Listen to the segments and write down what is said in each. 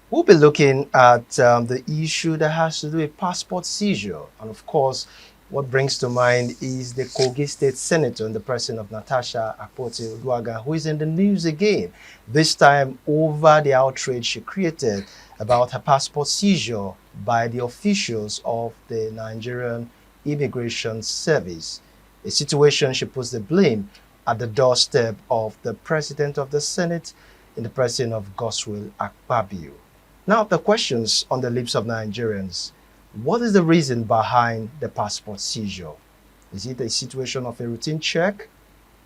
We'll be looking at the issue that has to do with passport seizure. And of course, what brings to mind is the Kogi State Senator in the person of Natasha Akpoti-Uduaghan, who is in the news again, this time over the outrage she created about her passport seizure by the officials of the Nigerian Immigration Service, a situation she puts the blame at the doorstep of the President of the Senate in the person of Godswill Akpabio. Now, the questions on the lips of Nigerians: what is the reason behind the passport seizure? Is it a situation of a routine check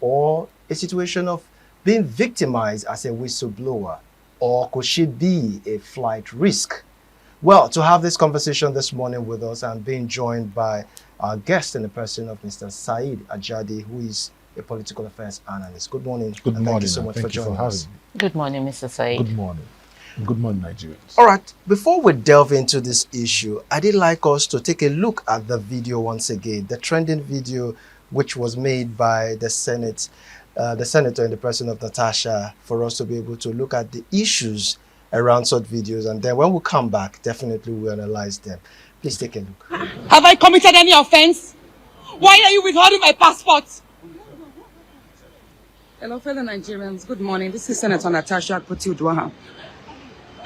or a situation of being victimized as a whistleblower? Or could she be a flight risk? Well, to have this conversation this morning with us, I'm being joined by our guest in the person of Mr. Said Ajadi, who is a political affairs analyst. Good morning. Good morning. Thank you so much for joining us. Good morning, Mr. Said. Good morning. Good morning, Nigerians. All right, before we delve into this issue, I'd like us to take a look at the video once again, the trending video which was made by the Senate, the senator in the person of Natasha, for us to be able to look at the issues around such videos. And then when we come back, definitely we'll analyze them. Please take a look. Have I committed any offense? Why are you withholding my passport? Hello, fellow Nigerians. Good morning. This is Senator Natasha Akpoti-Uduaghan.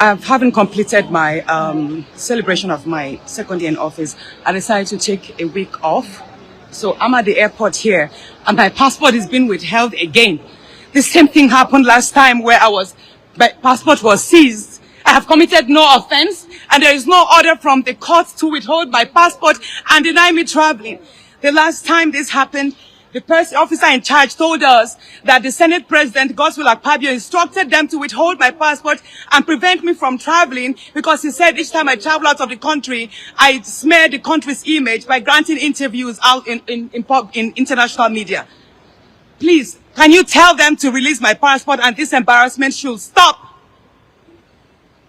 Having completed my celebration of my second year in office, I decided to take a week off. So I'm at the airport here, and my passport is being withheld again. The same thing happened last time where my passport was seized. I have committed no offense, and there is no order from the court to withhold my passport and deny me traveling. The last time this happened, the officer in charge told us that the Senate President, Godswill Akpabio, instructed them to withhold my passport and prevent me from traveling because he said each time I travel out of the country, I smear the country's image by granting interviews out in international media. Please, can you tell them to release my passport and this embarrassment should stop?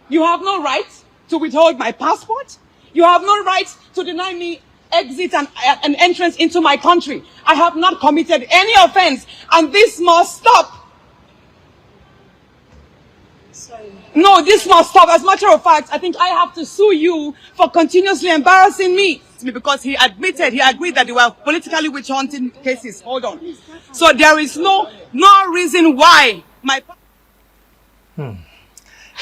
You have no right to withhold my passport. You have no right to deny me exit and entrance into my country. I have not committed any offense, and this must stop. Sorry. No, this must stop. As a matter of fact, I think I have to sue you for continuously embarrassing me because he agreed that they were politically witch hunting cases. Hold on. So there is no reason why my...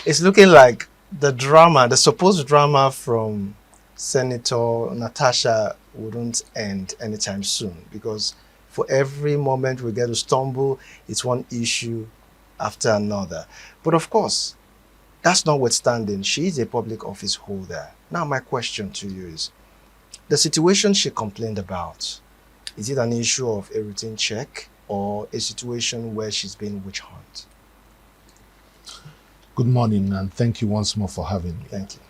It's looking like the supposed drama from Senator Natasha wouldn't end anytime soon, because for every moment we get to stumble, it's one issue after another. But of course, that's notwithstanding, she is a public office holder. Now my question to you is, the situation she complained about, is it an issue of a routine check or a situation where she's being witch hunt? Good morning, and thank you once more for having me. Thank you.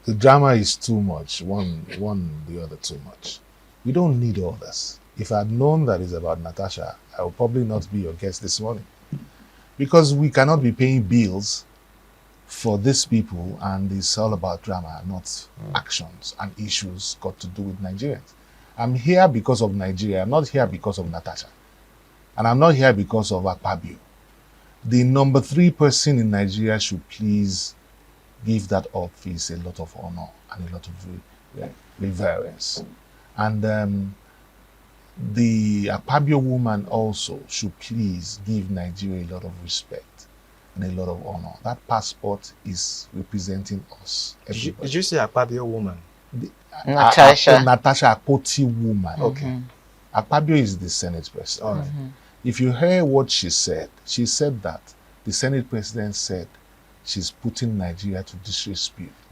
The drama is too much, one the other too much. We don't need all this. If I had known that it's about Natasha, I would probably not be your guest this morning. Because we cannot be paying bills for these people, and it's all about drama, not actions and issues got to do with Nigerians. I'm here because of Nigeria. I'm not here because of Natasha. And I'm not here because of Akpabio. The number 3 person in Nigeria should please give that office a lot of honor and a lot of reverence. And the Akpabio woman also should please give Nigeria a lot of respect and a lot of honor. That passport is representing us. Did you say Akpabio woman? Natasha. Natasha Akpoti woman. Okay. Akpabio is the Senate president. All right. If you hear what she said that the Senate president said she's putting Nigeria to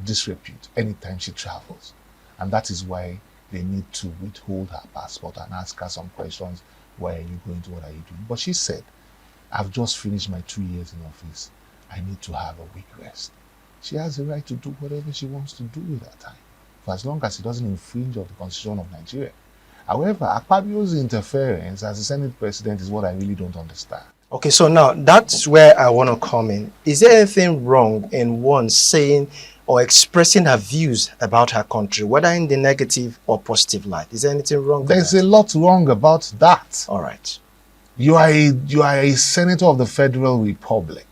disrepute anytime she travels. And that is why they need to withhold her passport and ask her some questions. Where are you going to? What are you doing? But she said, I've just finished my 2 years in office. I need to have a week rest. She has the right to do whatever she wants to do with that time, for as long as it doesn't infringe on the constitution of Nigeria. However, Akpabio's interference as the Senate president is what I really don't understand. Okay, so now that's where I want to come in. Is there anything wrong in one saying or expressing her views about her country, whether in the negative or positive light? Is there anything wrong with There's that? a lot wrong about that. All right. You are a senator of the Federal Republic.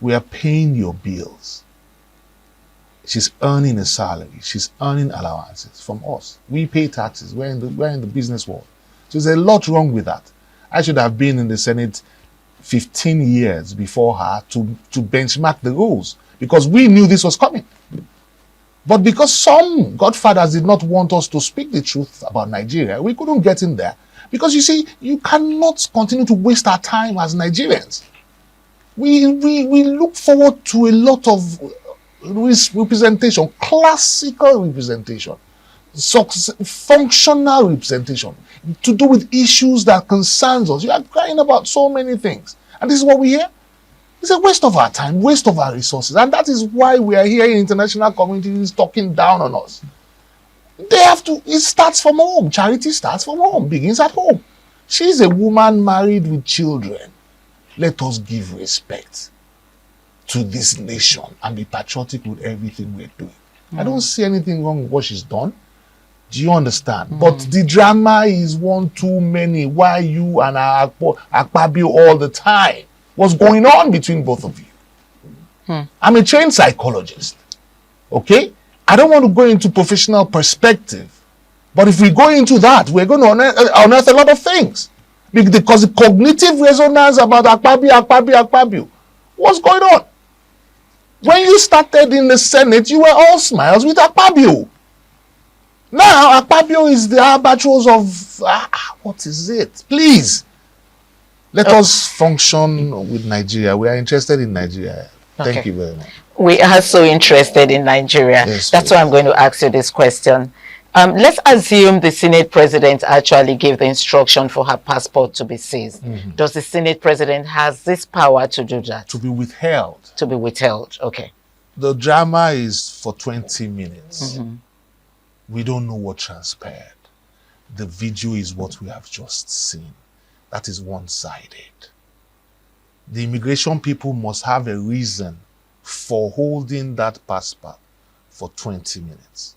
We are paying your bills. She's earning a salary. She's earning allowances from us. We pay taxes. We're in the business world. So there's a lot wrong with that. I should have been in the Senate 15 years before her to benchmark the rules, because we knew this was coming. But because some godfathers did not want us to speak the truth about Nigeria, we couldn't get in there. Because you see, you cannot continue to waste our time as Nigerians. We look forward to a lot of representation, classical representation, functional representation, to do with issues that concerns us. You are crying about so many things. And this is what we hear. It's a waste of our time, waste of our resources. And that is why we are here in international communities talking down on us. It starts from home. Charity starts from home, begins at home. She's a woman married with children. Let us give respect to this nation and be patriotic with everything we're doing. I don't see anything wrong with what she's done. Do you understand? But the drama is one too many. Why you and Akpabio all the time? What's going on between both of you? I'm a trained psychologist. Okay? I don't want to go into professional perspective. But if we go into that, we're going to unearth a lot of things. Because the cognitive resonance about Akpabio. What's going on? When you started in the Senate, you were all smiles with Akpabio. Now, Akpabio is the albatross of... what is it? Please. Let us function with Nigeria. We are interested in Nigeria. Thank you very much. We are so interested in Nigeria. Yes, that's why I'm going to ask you this question. Let's assume the Senate President actually gave the instruction for her passport to be seized. Does the Senate President has this power to do that? To be withheld. To be withheld, okay. The drama is for 20 minutes. We don't know what transpired. The video is what we have just seen. That is one-sided. The immigration people must have a reason for holding that passport for 20 minutes.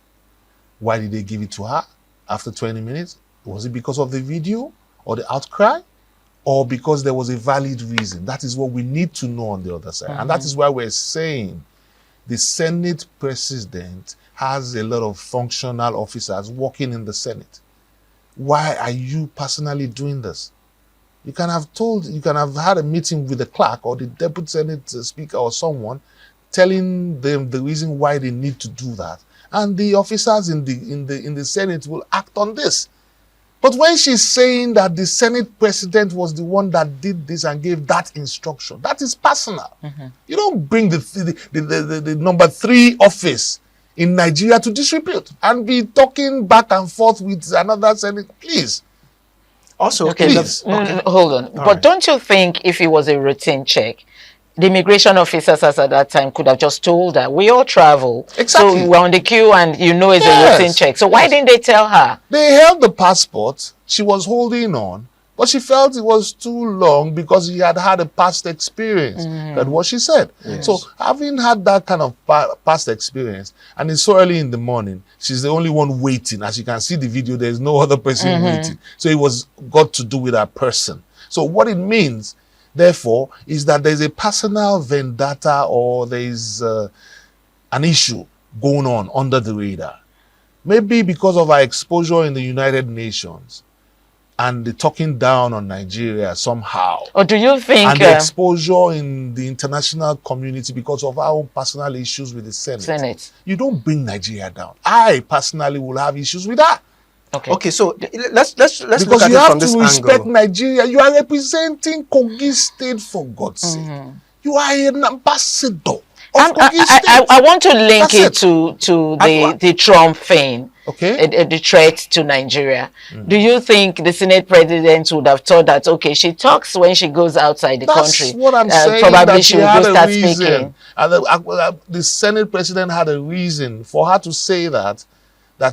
Why did they give it to her after 20 minutes? Was it because of the video or the outcry? Or because there was a valid reason? That is what we need to know on the other side. And that is why we're saying the Senate President has a lot of functional officers working in the Senate. Why are you personally doing this? You can have had a meeting with the clerk or the deputy Senate speaker or someone telling them the reason why they need to do that. And the officers in the Senate will act on this. But when she's saying that the Senate President was the one that did this and gave that instruction, that is personal. You don't bring the number 3 office in Nigeria to disrepute and be talking back and forth with another Senate. Please. Also, Okay, please. hold on. But don't you think if it was a routine check, the immigration officers at that time could have just told her, we all travel. Exactly. So we're on the queue and you know it's a routine check. So why didn't they tell her? They held the passport. She was holding on. But she felt it was too long because he had had a past experience. That's what she said. So having had that kind of past experience, and it's so early in the morning, she's the only one waiting. As you can see the video, there's no other person waiting. So it was got to do with that person. So what it means, therefore, is that there's a personal vendetta or there's an issue going on under the radar. Maybe because of our exposure in the United Nations and the talking down on Nigeria somehow. Or do you think... And the exposure in the international community because of our own personal issues with the Senate. You don't bring Nigeria down. I personally will have issues with that. Okay, so let's because look at you it have from this to respect angle. Nigeria. You are representing Kogi State, for God's sake. You are an ambassador of Kogi State. I want to link it to the Trump thing. Okay. The threat to Nigeria. Do you think the Senate President would have thought that, okay, she talks when she goes outside the country? That's what I'm saying. Probably that she will go start speaking. And the Senate President had a reason for her to say that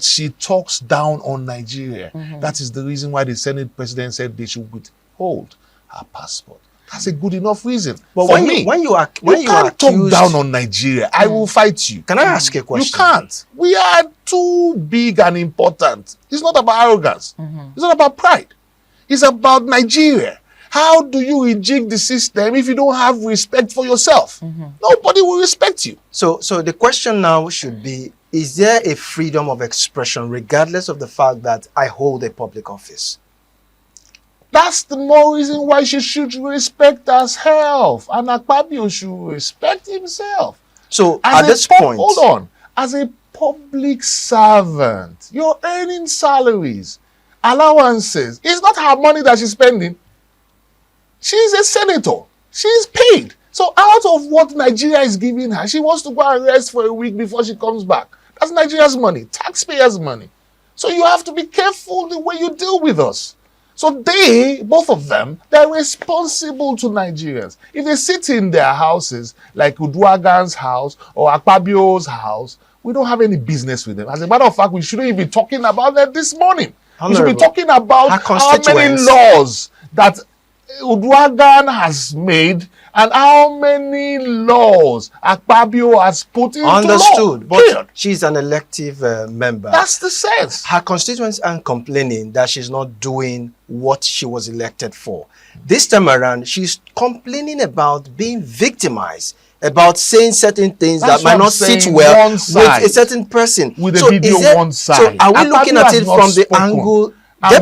she talks down on Nigeria. That is the reason why the Senate President said they should withhold her passport. That's a good enough reason. But when you can't talk down on Nigeria, I will fight you. Can I ask a question? You can't. We are too big and important. It's not about arrogance. It's not about pride. It's about Nigeria. How do you rejig the system if you don't have respect for yourself? Nobody will respect you. So the question now should be, is there a freedom of expression regardless of the fact that I hold a public office? That's the more reason why she should respect herself. And Akpabio should respect himself. So As at a this point, hold on. As a public servant, you're earning salaries, allowances. It's not her money that she's spending. She's a senator. She's paid. So out of what Nigeria is giving her, she wants to go and rest for a week before she comes back. That's Nigeria's money, taxpayers' money. So you have to be careful the way you deal with us. So both of them, they're responsible to Nigerians. If they sit in their houses, like Uduagan's house or Akpabio's house, we don't have any business with them. As a matter of fact, we shouldn't even be talking about that this morning. We should be talking about how many laws that Uduagan has made and how many laws Akpabio has put into understood, law. but she's an elective member. That's the sense. Her constituents aren't complaining that she's not doing what she was elected for. This time around, she's complaining about being victimized, about saying certain things that might not sit well with a certain person. With a video one side. So are we looking at it from the angle? Get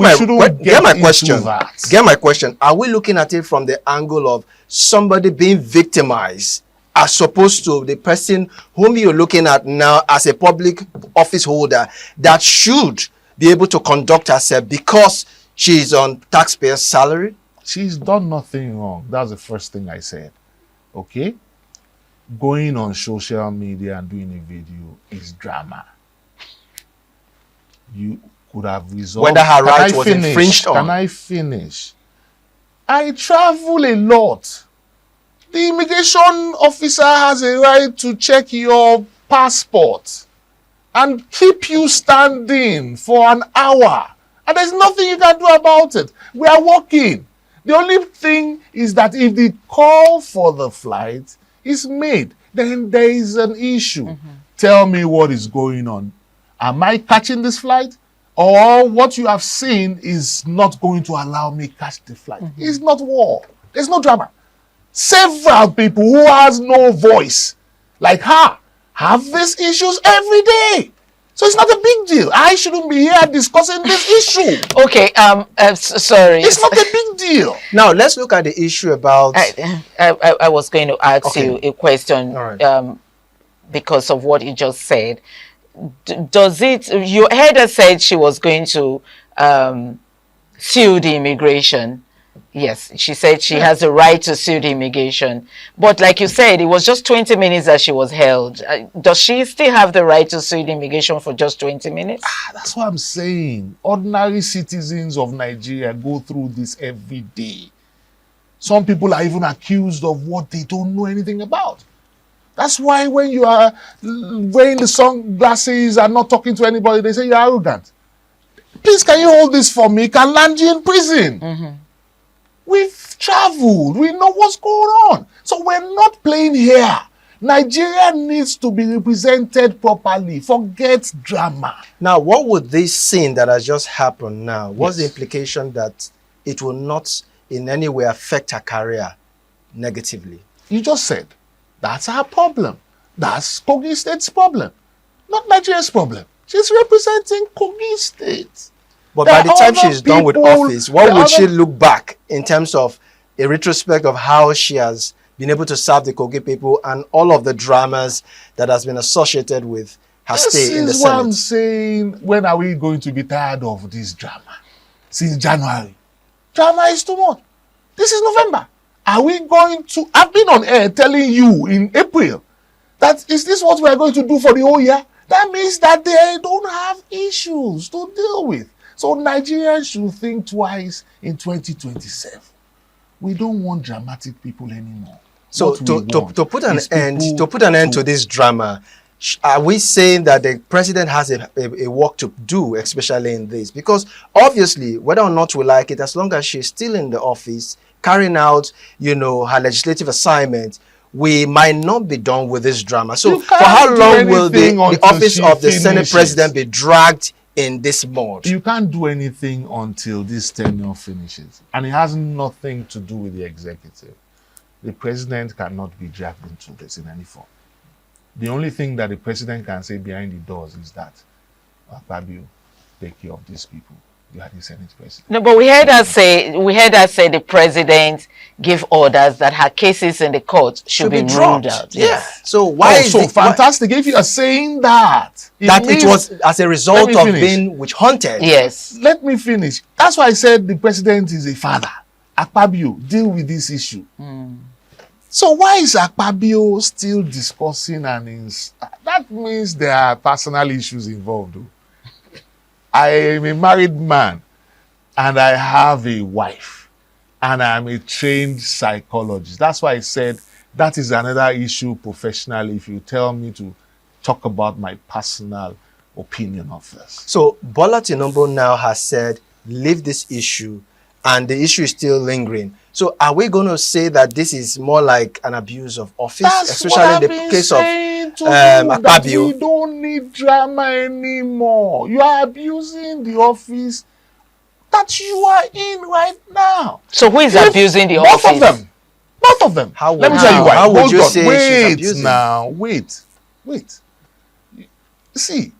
my question. Are we looking at it from the angle of somebody being victimized as opposed to the person whom you're looking at now as a public office holder that should be able to conduct herself because she's on taxpayers' salary? She's done nothing wrong. That's the first thing I said. Okay? Going on social media and doing a video is drama. You could have resolved. Whether her right was infringed on. Can I finish? I travel a lot. The immigration officer has a right to check your passport and keep you standing for an hour. And there's nothing you can do about it. We are working. The only thing is that if the call for the flight is made, then there is an issue. Tell me what is going on. Am I catching this flight? Or what you have seen is not going to allow me catch the flight. It's not war. There's no drama. Several people who has no voice, like her, have these issues every day. So it's not a big deal. I shouldn't be here discussing this issue. Okay, sorry. It's not a big deal. Now, let's look at the issue about... I was going to ask you a question because of what you just said. Does it... You heard her said she was going to sue the immigration. Yes, she said she has a right to sue the immigration. But like you said, it was just 20 minutes that she was held. Does she still have the right to sue the immigration for just 20 minutes? That's what I'm saying. Ordinary citizens of Nigeria go through this every day. Some people are even accused of what they don't know anything about. That's why when you are wearing the sunglasses and not talking to anybody, they say you're arrogant. Please, can you hold this for me? Can land you in prison. We've traveled. We know what's going on. So we're not playing here. Nigeria needs to be represented properly. Forget drama. Now, what would this scene that has just happened now, what's the implication that it will not in any way affect her career negatively? You just said, that's our problem. That's Kogi State's problem, not Nigeria's problem. She's representing Kogi State. But by the time she's done with office, what would she look back in terms of a retrospect of how she has been able to serve the Kogi people and all of the dramas that has been associated with her stay in the Senate? This is what I'm saying. When are we going to be tired of this drama? Since January. Drama is too much. This is November. Are we going to... I've been on air telling you in April that is this what we are going to do for the whole year? That means that they don't have issues to deal with. So Nigerians should think twice in 2027. We don't want dramatic people anymore. So to put an end to this drama, are we saying that the president has a work to do, especially in this? Because obviously, whether or not we like it, as long as she's still in the office, carrying out, her legislative assignment, we might not be done with this drama. So for how long will the office of the Senate president be dragged in this mode. You can't do anything until this tenure finishes. And it has nothing to do with the executive. The president cannot be dragged into this in any form. The only thing that the president can say behind the doors is that, Akpabio, take care of these people. You are the Senate president. No, but we heard her say the president gave orders that her cases in the court should be ruled out. Yeah. Yes. So why is so fantastic? If you are saying that, it was as a result of being witch hunted. Yes. Let me finish. That's why I said the president is a father. Akpabio, deal with this issue. So why is Akpabio still discussing that means there are personal issues involved. I am a married man and I have a wife and I'm a trained psychologist. That's why I said that is another issue professionally if you tell me to talk about my personal opinion of this. So Bola Tinubu now has said, leave this issue, and the issue is still lingering. So are we going to say that this is more like an abuse of office, especially in the case of Akpabio? We don't need drama anymore. You are abusing the office that you are in right now. So who is abusing the office? Both of them. Both of them. Let me tell you why. How would you say wait she's abusing? Now, wait. See,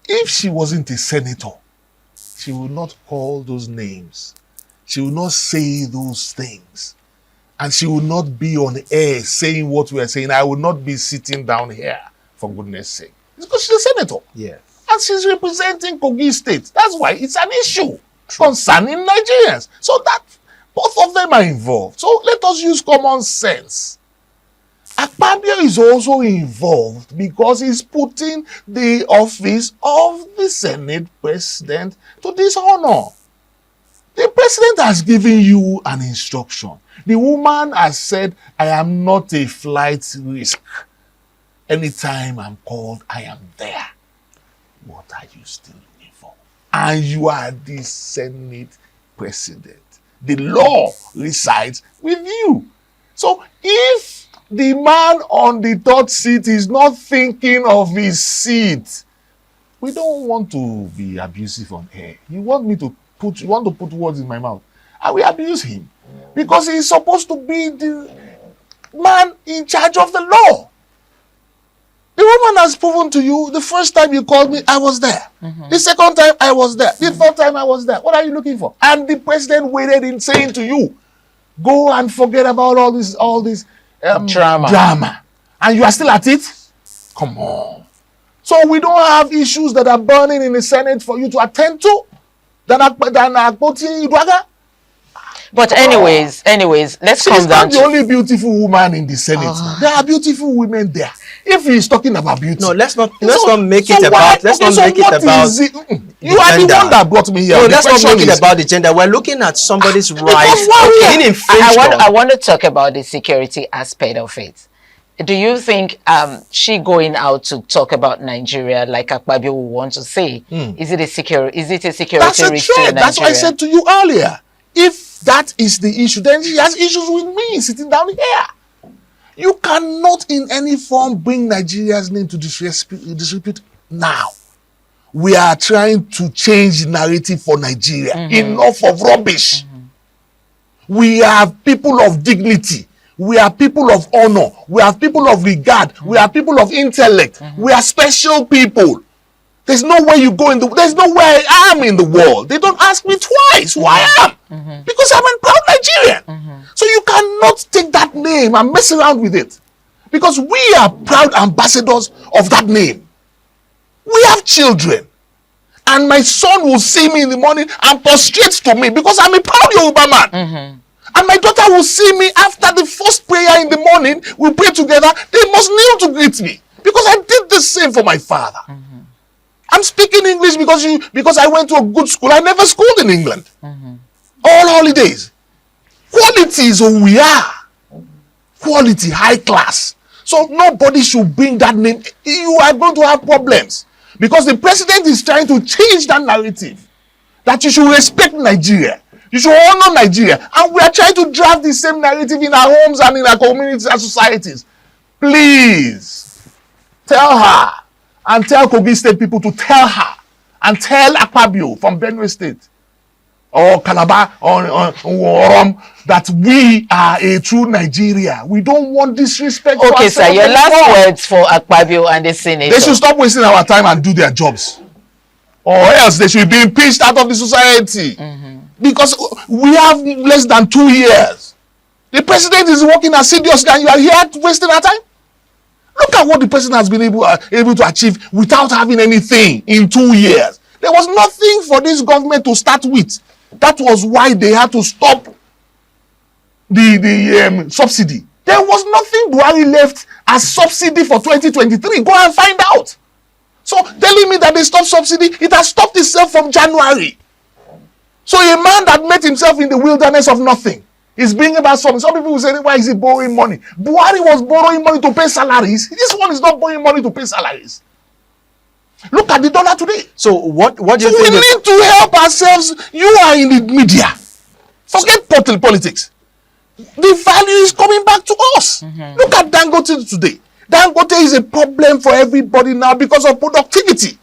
if she wasn't a senator, she would not call those names. She will not say those things. And she will not be on air saying what we are saying. I will not be sitting down here, for goodness sake. It's because she's a senator. Yeah. And she's representing Kogi State. That's why it's an issue concerning Nigerians. So that both of them are involved. So let us use common sense. Akpabio is also involved because he's putting the office of the Senate president to dishonor. The president has given you an instruction. The woman has said, I am not a flight risk. Anytime I'm called, I am there. What are you still looking for? And you are the Senate president. The law resides with you. So if the man on the third seat is not thinking of his seat, we don't want to be abusive on air. You want to put words in my mouth. I will abuse him because he's supposed to be the man in charge of the law. The woman has proven to you the first time you called me, I was there. The second time, I was there. The third time, I was there. What are you looking for? And the president waited in saying to you, go and forget about all this drama. And you are still at it? Come on. So we don't have issues that are burning in the Senate for you to attend to? Than Akpoti Idwaga? But anyways, let's come down to... She's not the only beautiful woman in the Senate. There are beautiful women there. If he's talking about beauty... No, let's not make it about... You are the one that brought me here. No, let's not make it about the gender. We're looking at somebody's rights. I want to talk about the security aspect of it. Do you think she going out to talk about Nigeria like Akpabio will want to say? Is it a security risk to Nigeria? That's what I said to you earlier. If that is the issue, then she has issues with me sitting down here. You cannot in any form bring Nigeria's name to disrepute now. We are trying to change the narrative for Nigeria. Enough of rubbish. We are people of dignity. We are people of honor. We are people of regard. We are people of intellect. We are special people. There's nowhere you go there's nowhere I am in the world. They don't ask me twice who I am. Because I'm a proud Nigerian. So you cannot take that name and mess around with it. Because we are proud ambassadors of that name. We have children. And my son will see me in the morning and prostrate to me because I'm a proud Yoruba man. And my daughter will see me after the first prayer in the morning. We pray together. They must kneel to greet me. Because I did the same for my father. I'm speaking English because I went to a good school. I never schooled in England. All holidays. Quality is who we are. Quality, high class. So nobody should bring that name. You are going to have problems. Because the president is trying to change that narrative. That you should respect Nigeria. You should honor Nigeria. And we are trying to draft the same narrative in our homes and in our communities and societies. Please, tell her and tell Kogi State people to tell her and tell Akpabio from Benue State or Calabar or Orom that we are a true Nigeria. We don't want disrespect. Okay, sir, your last words for Akpabio and the Senate. They should stop wasting our time and do their jobs. Or else they should be impeached out of the society. Because we have less than 2 years. The president is working assiduously and you are here wasting our time. Look at what the president has been able to achieve without having anything in 2 years. There was nothing for this government to start with. That was why they had to stop the subsidy. There was nothing Buhari left as subsidy for 2023. Go and find out. So telling me that they stopped subsidy, it has stopped itself from January. So a man that met himself in the wilderness of nothing is bringing about something. Some people will say, why is he borrowing money? Buhari was borrowing money to pay salaries. This one is not borrowing money to pay salaries. Look at the dollar today. So what do you think? We need to help ourselves. You are in the media. Forget politics. The value is coming back to us. Look at Dangote today. Dangote is a problem for everybody now because of productivity.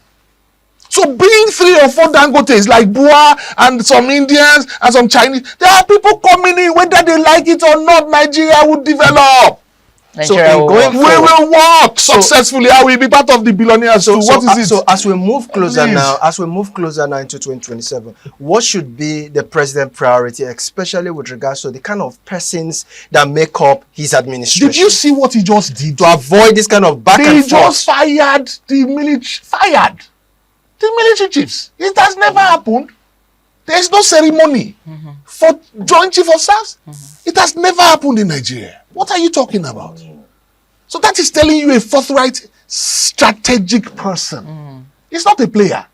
So bring 3 or 4 Dangotes like Bua and some Indians and some Chinese. There are people coming in, whether they like it or not. Nigeria will develop. Nigeria we will work successfully. I will be part of the billionaires. So what is it? So as we move closer now, into 2027, what should be the president's priority, especially with regards to the kind of persons that make up his administration? Did you see what he just did to avoid this kind of back and forth? They just fired the military chiefs. It has never happened. There is no ceremony for Joint Chief of Staff. It has never happened in Nigeria. What are you talking about? So that is telling you a forthright, strategic person. He's not a player.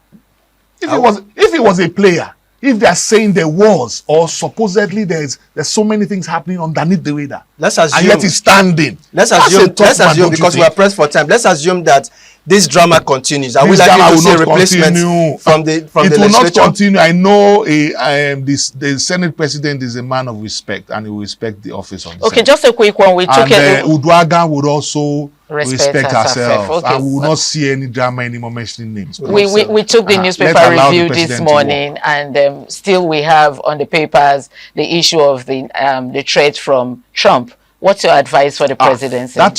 If he was a player, if they are saying there was or supposedly there's so many things happening underneath the radar, let's assume, and yet he's standing. Let's assume because we are pressed for time. Let's assume that this drama continues. Are we likely to see a replacement from the legislature? It will not continue. I know the Senate president is a man of respect and he will respect the office of the Senate. Just a quick one. Uduaga would also respect herself. Okay. And we will not see any drama anymore mentioning names. We took the newspaper review this morning and still we have on the papers the issue of the threat from Trump. What's your advice for the presidency? Now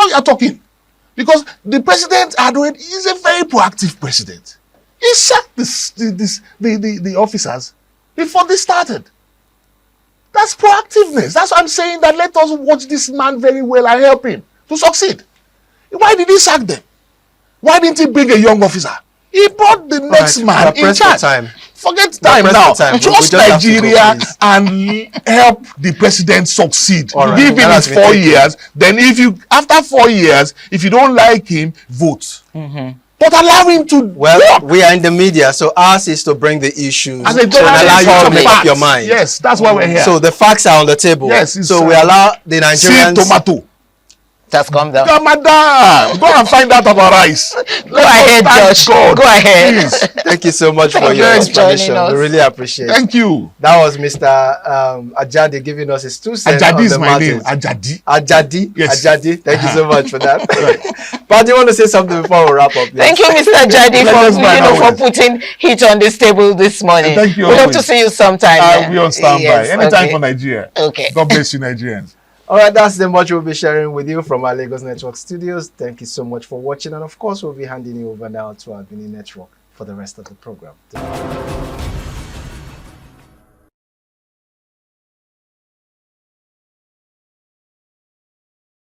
you're talking. Because the president is a very proactive president. He sacked the officers before they started. That's proactiveness. That's what I'm saying, that let us watch this man very well and help him to succeed. Why did he sack them? Why didn't he bring a young officer? He brought the next man in charge. Forget time now. Trust Nigeria and help the president succeed. Right. Give him his 4 years. Then after 4 years, if you don't like him, vote. But allow him to work. We are in the media, so ours is to bring the issues and allow you to make up your mind. Yes, that's why we're here. So the facts are on the table. Yes, so we allow the Nigerians. See tomato. Just calm down. Madam, go and find out about rice. Go ahead, Josh. Go ahead. Please. Thank you so much for your explanation. We really appreciate it. Thank you. That was Mr. Ajadi giving us his 2 cents. Ajadi is my name. Ajadi. Yes. Ajadi. Thank you so much for that. But do you want to say something before we wrap up? Please? Thank you, Mr. Ajadi, for putting heat on this table this morning. Thank you. We hope to see you sometime. I'll be on standby. Anytime for Nigeria. Okay. God bless you, Nigerians. All right, that's the much we'll be sharing with you from our Lagos Network studios. Thank you so much for watching. And of course, we'll be handing you over now to our Benin Network for the rest of the program.